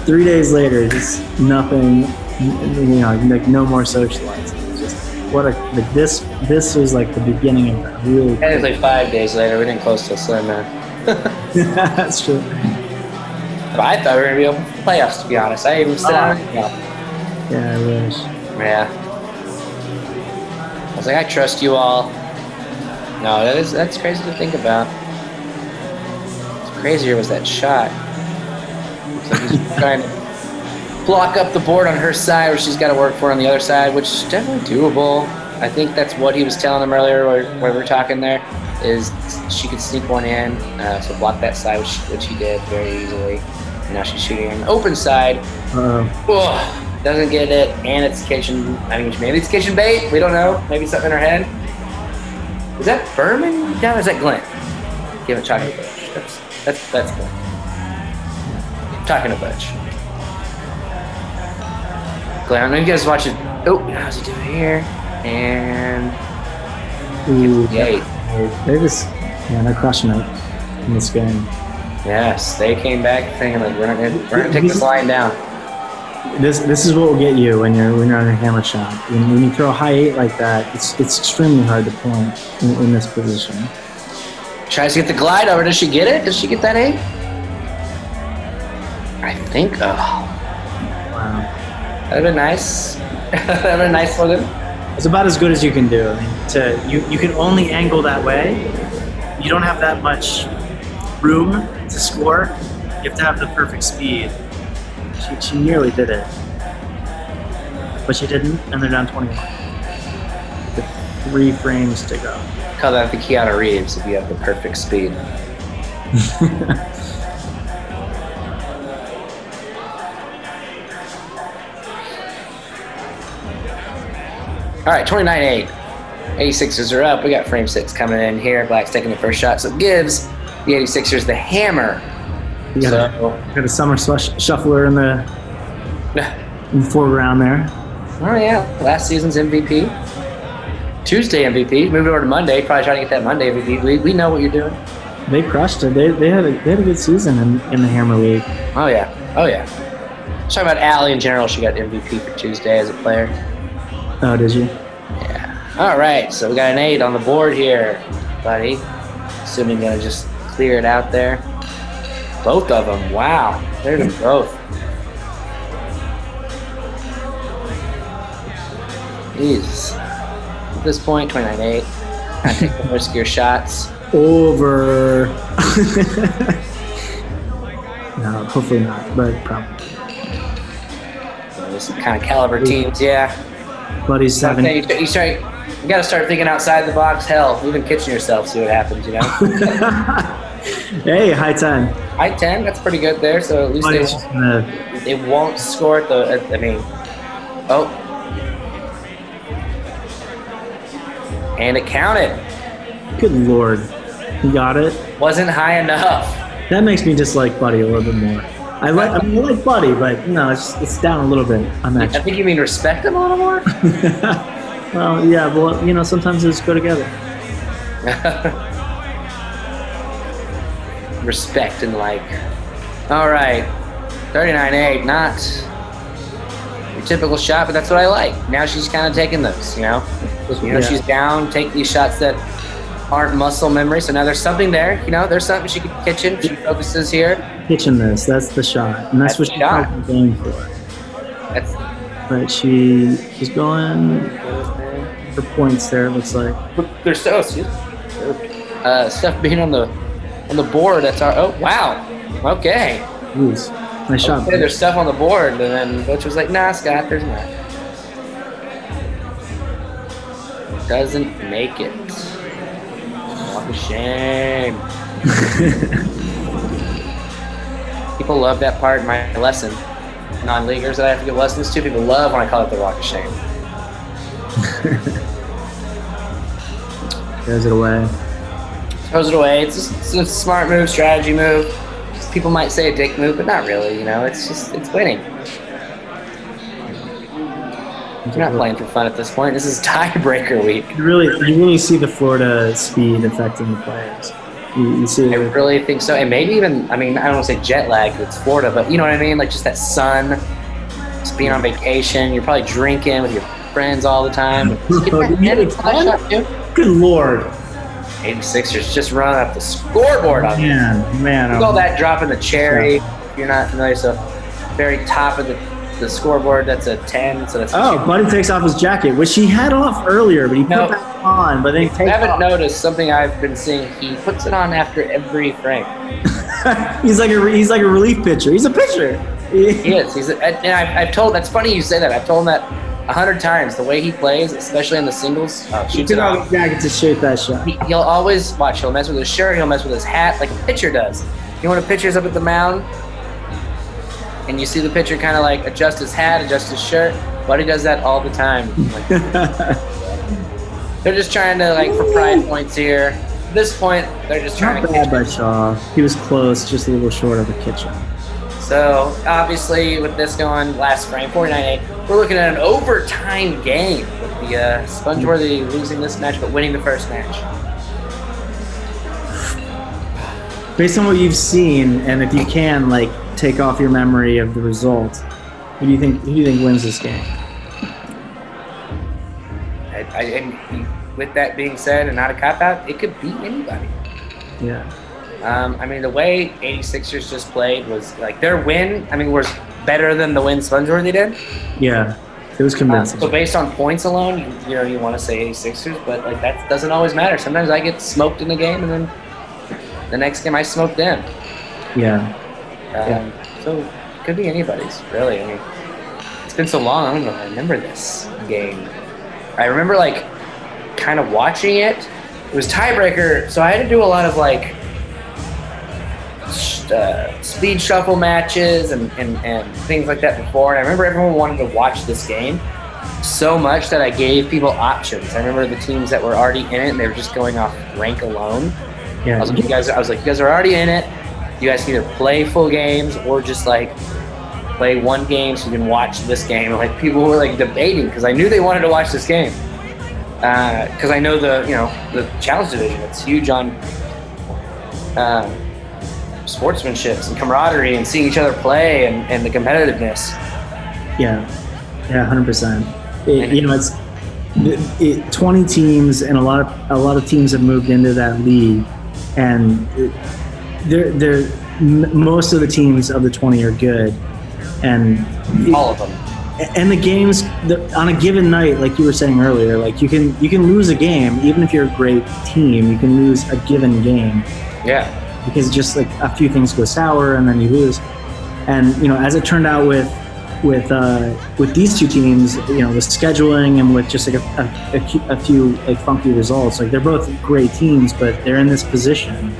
3 days later, just nothing, no more socializing. This was like the beginning of that. Really. And it's like 5 days later. We didn't close till Sunday. That's true. But I thought we were gonna be able to playoffs. To be honest, I even sit down. Yeah, I wish. Yeah. I was like, I trust you all. No, that's crazy to think about. What's crazier was that shot. Looks like he's trying to block up the board on her side, where she's got to work for on the other side, which is definitely doable. I think that's what he was telling them earlier, where we were talking there, is she could sneak one in, so block that side, which she did very easily. And now she's shooting on the open side. Doesn't get it, and it's kitchen. Maybe it's kitchen bait. We don't know. Maybe something in her head. Is that Berman? No, is that Glenn? Give it chocolate Butch. That's cool. Talking to Butch. Glad I don't know if you guys watch it. Oh, how's he doing here? And Ooh, yay. They're crushing it in this game. Yes, they came back thinking like we're gonna take this line down. This is what will get you when you're on a hammer shot. When you throw a high 8 like that, it's extremely hard to point in this position. Tries to get the glide over. Does she get it? Does she get that 8? I think. Oh, Wow. that'd been nice. That'd been nice for them. It's about as good as you can do. I mean, you can only angle that way. You don't have that much room to score. You have to have the perfect speed. She nearly did it, but she didn't, and they're down 21 with 3 frames to go. Call that the Keanu Reeves if you have the perfect speed. All right, 29-8. 86ers are up. We got frame 6 coming in here. Black's taking the first shot, so it gives the 86ers the hammer. You got a summer shuffler in the foreground there. Oh, yeah. Last season's MVP. Tuesday MVP. Moved over to Monday. Probably trying to get that Monday MVP. We know what you're doing. They crushed it. They had a good season in the Hammer League. Oh, yeah. Oh, yeah. Talking about Allie in general. She got MVP for Tuesday as a player. Oh, did you? Yeah. All right. So we got an 8 on the board here, buddy. Assuming going to just clear it out there. Both of them. Wow. There's them both. Jeez. At this point, 29-8. I take the riskier shots. Over. No, hopefully not, but probably. So this kind of caliber teams, yeah. Buddy's 7. You got to start thinking outside the box. Hell, even kitchen yourself, see what happens, you know? Hey, high 10. High 10, that's pretty good there. So at least they won't score at the. Oh. And it counted. Good Lord. You got it? Wasn't high enough. That makes me dislike Buddy a little bit more. I like Buddy, but it's down a little bit. I think you mean respect him a little more? Well, yeah, well, sometimes those go together. Respect and like. All right. 39-8, not your typical shot, but that's what I like. Now she's kind of taking those, She's down, take these shots that aren't muscle memory. So now there's something there, there's something she could kitchen. She focuses here. Kitchen this, that's the shot. And that's what she's going for. But she's going for points there, it looks like. There's stuff being on the board. That's our. Oh wow. Okay. Jeez. Nice shot. Okay, there's stuff on the board, and then Butch was like, "Nah, Scott, there's not." Doesn't make it. What a shame. People love that part in my lesson. Non-leaguers that I have to give lessons to, people love when I call it the walk of shame. Throws it away. Throws it away. It's a smart move, strategy move. People might say a dick move, but not really. It's winning. You're not playing for fun at this point. This is tiebreaker week. You really see the Florida speed affecting the players. You see it. I really think so. And maybe even, I don't want to say jet lag, it's Florida, but you know what I mean? Like just that sun, just being on vacation. You're probably drinking with your friends all the time. Good Lord. 86ers just run up the scoreboard on Man. You call that dropping the cherry. If you're not familiar, so very top of the scoreboard, that's a 10. So that's Buddy takes off his jacket, which he had off earlier, but he put that on. But then he takes I haven't noticed something I've been seeing. He puts it on after every frame. he's like a relief pitcher. He's a pitcher. He is. I've told. That's funny you say that. I've told him that 100 times. The way he plays, especially in the singles, shoots it off. Jacket to shoot that shot. He'll always watch. He'll mess with his shirt. He'll mess with his hat, like a pitcher does. When a pitcher's up at the mound, and you see the pitcher kind of like adjust his hat, adjust his shirt. Buddy does that all the time. They're just trying to for pride points here. At this point, they're just trying Not to bad catch by Shaw. He was close, just a little short of a kitchen. So, obviously, with this going last frame, 49-8, we're looking at an overtime game with the Spongeworthy losing this match but winning the first match. Based on what you've seen, and if you can, like, take off your memory of the result, who do you think wins this game? And with that being said, and not a cop-out, it could beat anybody. Yeah. I mean, the way 86ers just played was, like, their win, I mean, was better than the win Spongeworthy did. Yeah, it was convincing. So based on points alone, you want to say 86ers, but, like, that doesn't always matter. Sometimes I get smoked in the game, and then the next game I smoked them. Yeah. So it could be anybody's, really. I mean, it's been so long, I don't know if I remember this game. I remember, like, kind of watching it. It was tiebreaker, so I had to do a lot of, like, speed shuffle matches and things like that before. And I remember everyone wanted to watch this game so much that I gave people options. I remember the teams that were already in it and they were just going off rank alone. Yeah. I was like, you guys are already in it. You guys can either play full games or just like play one game so you can watch this game. And, like, people were like debating because I knew they wanted to watch this game. Because I know the challenge division. It's huge on sportsmanship and camaraderie and seeing each other play and the competitiveness. Yeah, 100%. It's 20 teams, and a lot of teams have moved into that league, and most of the teams of the 20 are good, and all of them. And the games on a given night, like you were saying earlier, like you can lose a game even if you're a great team. You can lose a given game. Yeah. Because just like a few things go sour and then you lose. And as it turned out with these two teams, the scheduling and with just like a few like funky results, like they're both great teams, but they're in this position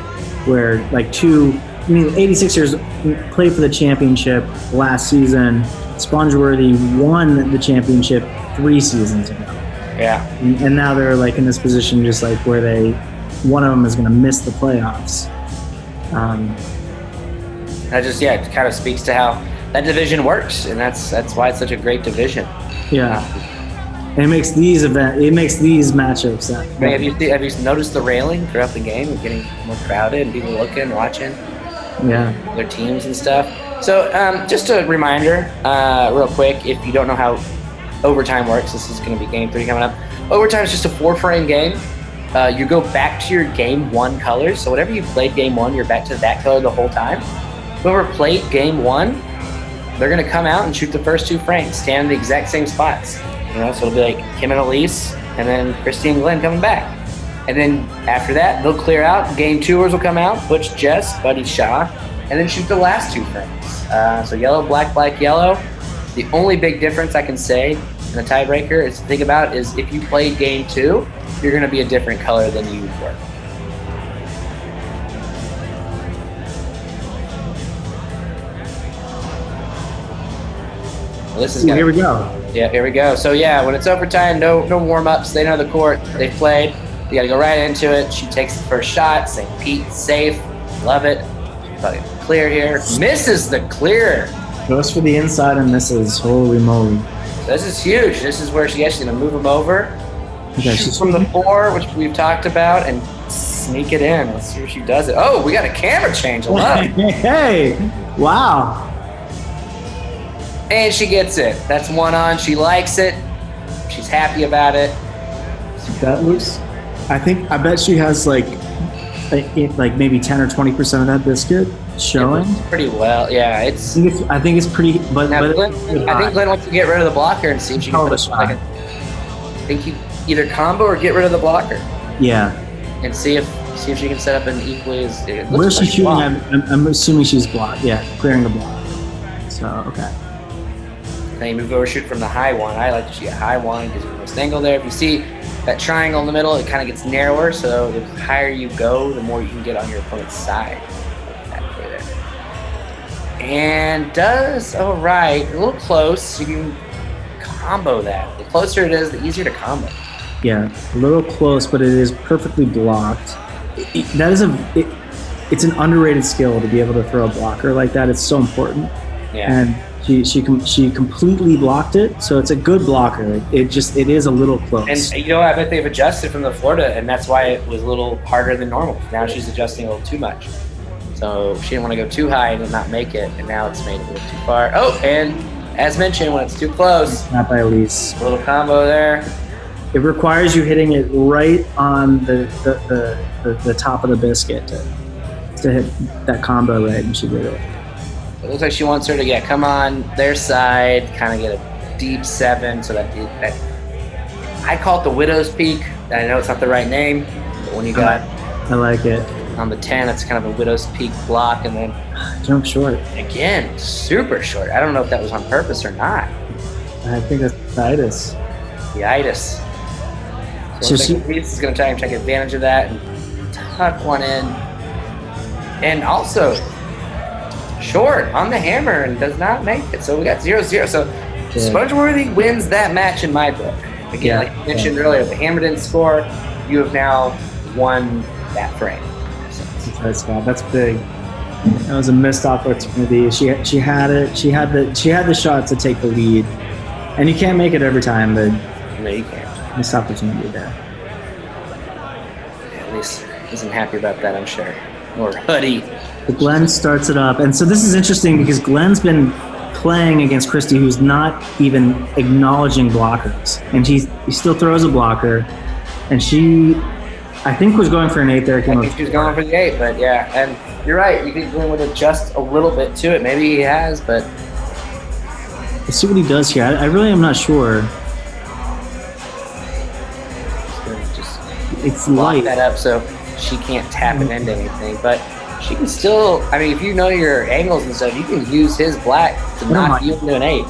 where like 86ers played for the championship last season. Spongeworthy won the championship 3 seasons ago. Yeah. And now they're like in this position just like where one of them is going to miss the playoffs. It kind of speaks to how that division works, and that's why it's such a great division. Yeah, and it makes these matchups. Have you noticed the railing throughout the game? It's getting more crowded, and people looking, watching. Yeah, their teams and stuff. So, just a reminder, real quick, if you don't know how overtime works, this is going to be Game 3 coming up. Overtime is just a 4-frame game. You go back to your Game 1 colors. So whatever you played Game 1, you're back to that color the whole time. Whoever played Game 1, they're going to come out and shoot the first 2 frames, stand in the exact same spots. So it'll be like Kim and Elise, and then Christy and Glenn coming back. And then after that, they'll clear out. Game 2ers will come out, Butch Jess, Buddy Shaw, and then shoot the last 2 frames. So yellow, black, black, yellow. The only big difference I can say in the tiebreaker is to think about is if you played Game 2, you're going to be a different color than you were. Well, here we go. Yeah, here we go. So when it's overtime, no warm-ups. They know the court. They played. You got to go right into it. She takes the first shot. St. Pete safe. Love it. But clear here. Misses the clear. Goes for the inside and misses. Holy moly. This is huge. This is where she's actually going to move him over. Okay, shoot from the 4, which we've talked about, and sneak it in. Let's see if she does it. Oh, we got a camera change. I love it. Hey, wow. And she gets it. That's 1 on. She likes it. She's happy about it. That looks, I bet she has like maybe 10 or 20% of that biscuit showing. Pretty well. Yeah, it's. I think it's pretty. But I think Glenn wants to get rid of the blocker and see if she can put I think you either combo or get rid of the blocker. Yeah. And see if she can set up an equally as. Where's she shooting? I'm assuming she's blocked. Yeah, clearing the block. So okay. Then you move over, shoot from the high one. I like to shoot a high one because you have a most angle there. If you see that triangle in the middle, it kind of gets narrower. So the higher you go, the more you can get on your opponent's side. And does all right. A little close. You can combo that. The closer it is, the easier to combo. Yeah, a little close, but it is perfectly blocked. it's an underrated skill to be able to throw a blocker like that. It's so important. Yeah. And she completely blocked it, so it's a good blocker. It is a little close. And I bet they've adjusted from the Florida, and that's why it was a little harder than normal. Now she's adjusting a little too much, so she didn't want to go too high and not make it, and now it's made it a little too far. Oh, and as mentioned, when it's too close, Not by Elise. a little combo there. It requires you hitting it right on the top of the biscuit to hit that combo right, and she did it. It looks like she wants her to come on their side, kind of get a deep 7, so that I call it the widow's peak. I know it's not the right name, but when you got I like it. on the 10, it's kind of a widow's peak block, and then Jump short. again, super short. I don't know if that was on purpose or not. I think that's Titus. The itis. So Reese is going to try and take advantage of that and tuck one in. And also, short on the hammer and does not make it. So we got 0-0. So Spongeworthy wins that match in my book. Again, like you mentioned earlier, the hammer didn't score. You have now won that frame. That's Scott. That's big. That was a missed opportunity. She had it. She had the shot to take the lead, and you can't make it every time, but no, you can't. Missed opportunity there. Yeah, at least isn't happy about that, I'm sure. Or Hoodie. But Glenn starts it up, and so this is interesting because Glenn's been playing against Christy, who's not even acknowledging blockers, and he still throws a blocker, and she, I think, was going for an 8 there. I think she was going for the 8, but yeah, and you're right. You could go in with it just a little bit to it. Maybe he has, but let's see what he does here. I really am not sure. Just it's lock light. that up so she can't tap it into anything, but she can still, I mean, if you know your angles and stuff, you can use his black to knock you into an 8.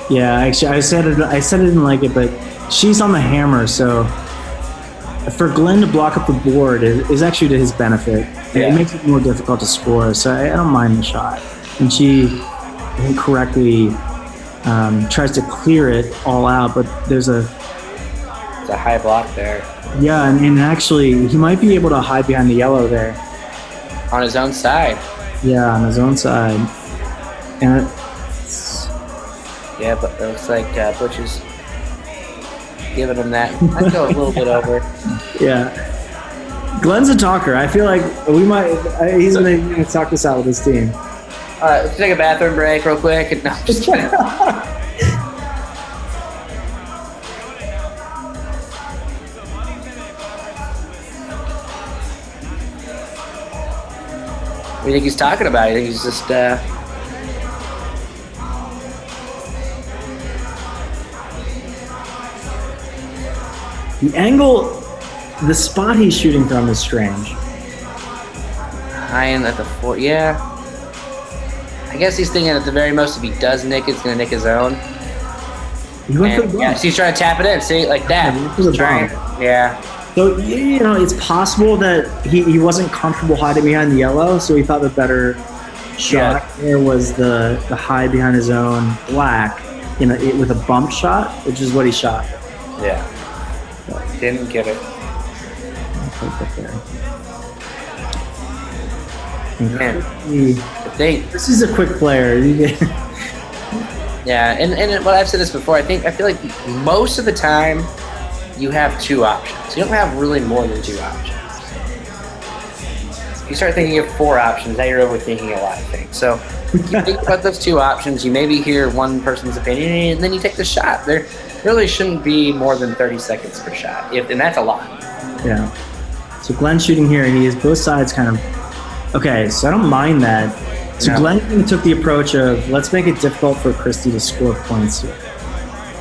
Yeah, actually, I said I didn't like it, but she's on the hammer, so for Glenn to block up the board is actually to his benefit. Yeah. It makes it more difficult to score, so I don't mind the shot. And she correctly tries to clear it all out, but there's it's a high block there. Yeah, and actually, he might be able to hide behind the yellow there. On his own side. Yeah, on his own side. And yeah, but it looks like Butch is giving him that. I'd go a little bit over. Yeah. Glenn's a talker. I feel like he's going to talk this out with his team. All right, let's take a bathroom break real quick. No, I'm just kidding. What do you think he's talking about? I think he's just the angle, the spot he's shooting from is strange. high in at the 4. Yeah. I guess he's thinking at the very most, if he does nick, it's going to nick his own. He went for the bomb. Yeah, so he's trying to tap it in. See, like that. Yeah. So, it's possible that he wasn't comfortable hiding behind the yellow, so he thought the better shot there was the hide behind his own black, with a bump shot, which is what he shot. Yeah. Didn't get it. Man, this is a quick player. Yeah, and what I've said this before, I feel like most of the time you have 2 options. You don't have really more than 2 options. You start thinking of 4 options, now you're overthinking a lot of things. So you think about those 2 options, you maybe hear one person's opinion, and then you take the shot. There really shouldn't be more than 30 seconds per shot, and that's a lot. Yeah. So Glenn's shooting here, and he has both sides kind of... Okay, so I don't mind that. So Glenn took the approach of, let's make it difficult for Christy to score points here.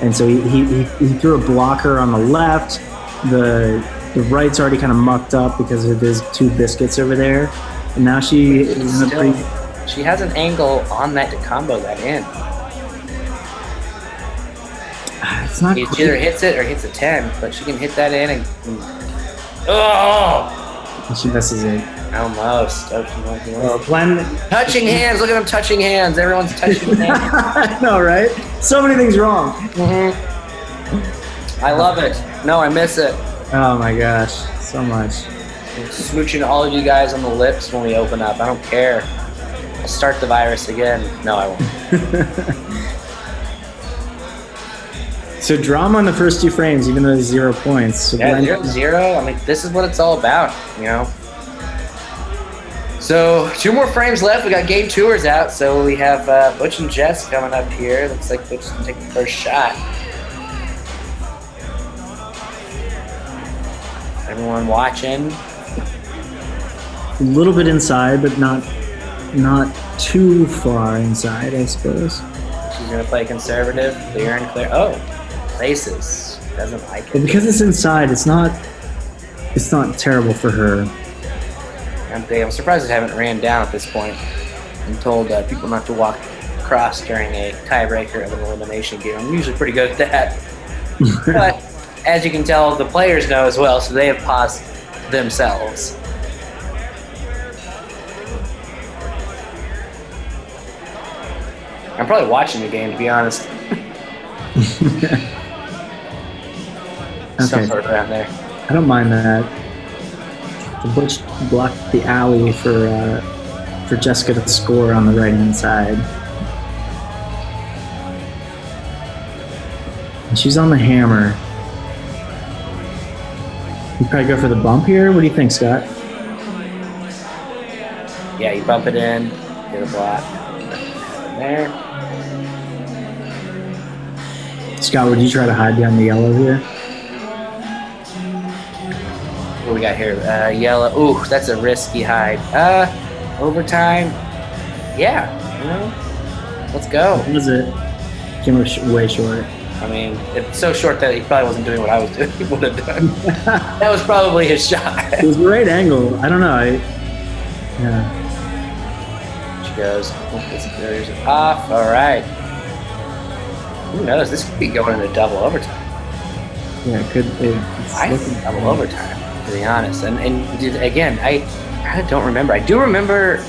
And so he threw a blocker on the left. The right's already kind of mucked up because of his 2 biscuits over there. And now she has an angle on that to combo that in. It's not. It either hits it or hits a 10, but she can hit that in and and she misses it. Almost. Glenn touching hands. Look at them touching hands. Everyone's touching hands. I know, right? So many things wrong. I love it. No, I miss it. Oh my gosh, so much. smooching all of you guys on the lips when we open up. I don't care. I'll start the virus again. No, I won't. So drama in the first 2 frames, even though there's 0 points. So Yeah, 0-0. I mean, this is what it's all about, you know. So 2 more frames left. We got game tours out. So we have Butch and Jess coming up here. Looks like Butch can take the first shot. Everyone watching. A little bit inside, but not too far inside, I suppose. She's gonna play conservative, clear and clear. Oh, places. Doesn't like But it. because it's inside, it's not terrible for her. I'm surprised it haven't ran down at this point and told people not to walk across during a tiebreaker of an elimination game. I'm usually pretty good at that. But as you can tell, the players know as well, so they have paused themselves. I'm probably watching the game, to be honest. Some Okay. sort of around there. I don't mind that. The Butch blocked the alley for Jessica to score on the right-hand side. And she's on the hammer. You probably go for the bump here? What do you think, Scott? Yeah, you bump it in, get a block. There. Scott, would you try to hide behind the yellow here? What do we got here? Yellow. Ooh, that's a risky hide. Overtime. Yeah, you know, let's go. What was it? Came up way short. I mean, it's so short that he probably wasn't doing what I was doing. He would have done. That was probably his shot. It was the right angle. I don't know. Yeah. She goes. There's it off. All right. Who knows? This could be going into double overtime. Yeah, it could. I think double overtime, to be honest. And dude, again, I kind of don't remember. I do remember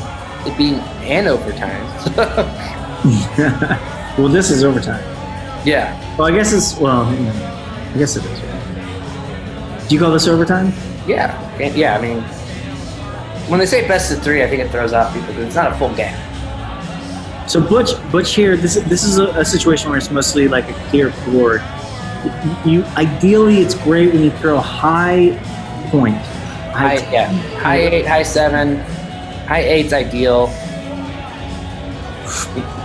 it being an overtime. Well, this is overtime. Yeah. Well, I guess it's. Well, I guess it is. Right? Do you call this overtime? Yeah. Yeah. I mean, when they say best of 3, I think it throws off people because it's not a full game. So Butch here. This is a situation where it's mostly like a clear board. Ideally, it's great when you throw a high point. High 8, high 7, high 8's ideal.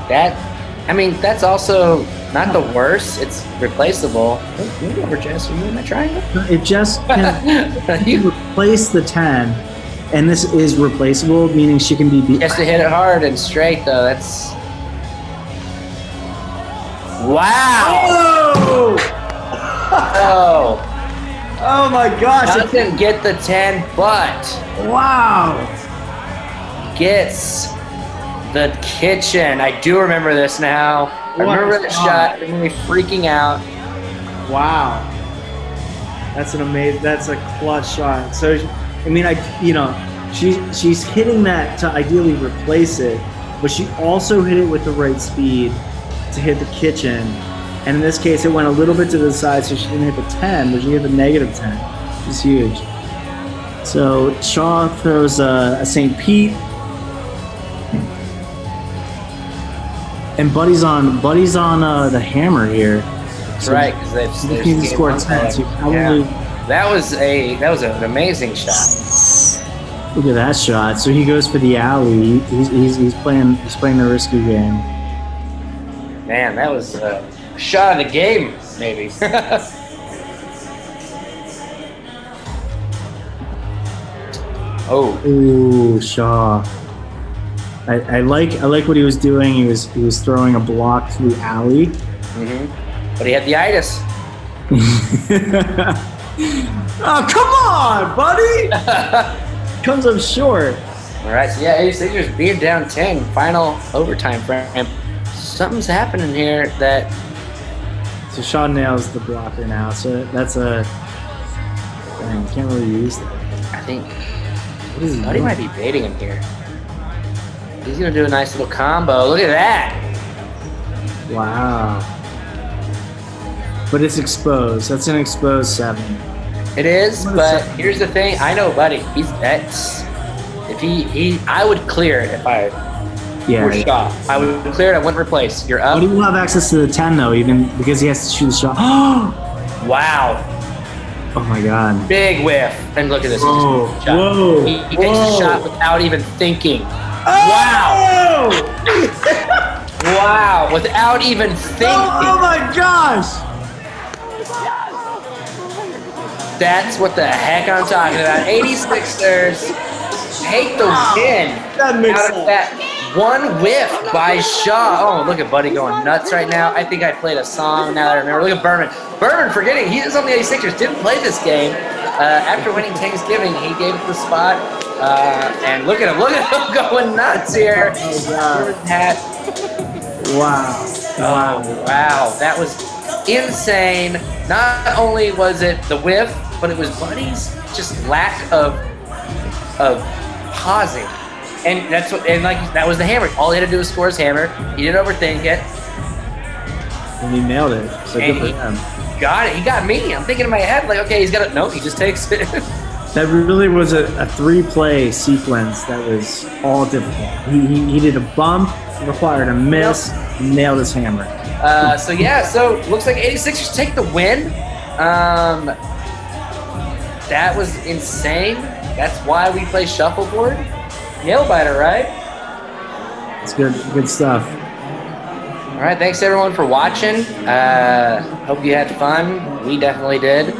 That's also not the worst. It's replaceable. Move over, Jess. Are you in that triangle? It just can you replace the 10, and this is replaceable, meaning she can be. She has to hit it hard and straight, though. That's. Wow! Oh! Oh! Oh my gosh! Doesn't get the 10, but Wow! gets the kitchen. I do remember this now. I remember that shot. I remember me freaking out. Wow! That's a clutch shot. So, I mean, she's hitting that to ideally replace it, but she also hit it with the right speed to hit the kitchen. And in this case, it went a little bit to the side, so she didn't hit the 10, but she hit the negative 10. It's huge. So Shaw throws a St. Pete. And Buddy's on the hammer here. That's right, because they've He scored 10, so probably. Yeah. That was an amazing shot. Look at that shot. So he goes for the alley. He's playing the risky game. Man, that was a shot of the game, maybe. Oh. Ooh, Shaw. I like what he was doing. He was throwing a block to the alley. Mm-hmm. But he had the itis. Oh, come on, buddy! Comes up short. All right, so yeah, 86ers beat down 10. Final overtime frame. Something's happening here that. So Shaw nails the blocker now. So that's a. Dang, can't really use that. I think. What is he Buddy doing? might be baiting him here. He's gonna do a nice little combo. Look at that. Wow. But it's exposed. That's an exposed 7. It is, but here's the thing. I know, buddy. I would clear it if I were Shaw. I would clear it. I wouldn't replace. You're up. But he will have access to the 10 though, even because he has to shoot the shot. Wow. Oh my God. Big whiff. And look at this. Whoa. Whoa. He takes a shot without even thinking. Oh! Wow. Wow. Without even thinking. Oh my gosh. That's what the heck I'm talking about. 86ers take the win That makes out sense. of that one whiff by Shaw. Oh, look at Buddy going nuts right now. I think I played a song now that I remember. Look at Berman. Berman forgetting he is on the 86ers. Didn't play this game. After winning Thanksgiving, he gave it the spot. And look at him. Look at him going nuts here. Oh, God. Wow. Oh, wow. That was insane. Not only was it the whiff, but it was Buddy's just lack of pausing. And that was the hammer. All he had to do was score his hammer. He didn't overthink it. And he nailed it. So good for him. Got it. He got me. I'm thinking in my head, like, okay, he's got it. No, he just takes it. That really was a 3-play sequence that was all difficult. He did a bump, required a miss, nailed his hammer. So looks like 86ers take the win. That was insane. That's why we play Shuffleboard. Nail biter, right? It's good stuff. All right, thanks everyone for watching. Hope you had fun. We definitely did.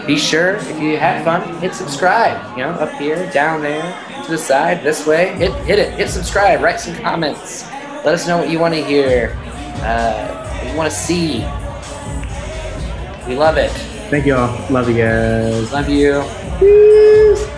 Be sure, if you had fun, hit subscribe. Up here, down there, to the side, this way. Hit subscribe. Write some comments. Let us know what you want to hear. What you want to see. We love it. Thank you all. Love you guys. Love you. Peace.